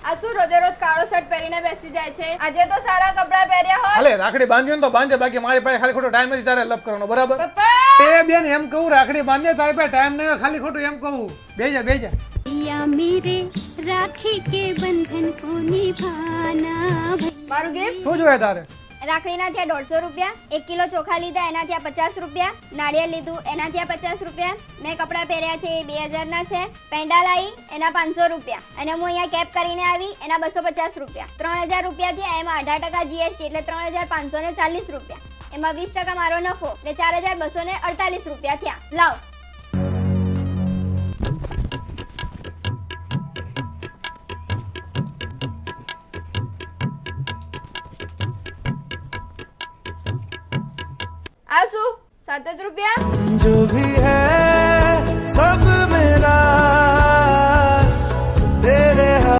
આ શું રોજે રોજ કાળો શર્ટ પહેરીને બેસી જાય છે? આજે તો સારા કપડા પહેર્યા હોય. હાલે રાખડી બાંધ્યો ને તો બાંધે, બાકી મારી પાસે ખાલી ખોટો ટાઈમ નથી તારે લપ કરવાનો, બરાબર? પપ્પા એ બેન એમ કહું, રાખડી બાંધે તારી પાસે ટાઈમ નહીં હોય, ખાલી ખોટું એમ કહું. બેજા બેજા या मेरे राखी के बंधन को निभाना। મારું ગિફ્ટ શું જોઈએ તારે? રાખડીના થયા 150 રૂપિયા, 1 કિલો ચોખા લીધા એના થયા 50 રૂપિયા, નાળિયેર લીધું એના થયા 50 રૂપિયા, મેં કપડાં પહેર્યા છે એ 2000 ના છે, પેંડા લાવી એના 500 રૂપિયા, અને હું અહીંયા કેપ કરીને આવી એના 250 રૂપિયા, 3000 રૂપિયા થયા. એમાં 18% GST એટલે 3540 રૂપિયા, એમાં 20% મારો નફો એટલે 4248 રૂપિયા થયા. લાવ. આ શું 7 જ રૂપિયા? जो भी है सब मेरा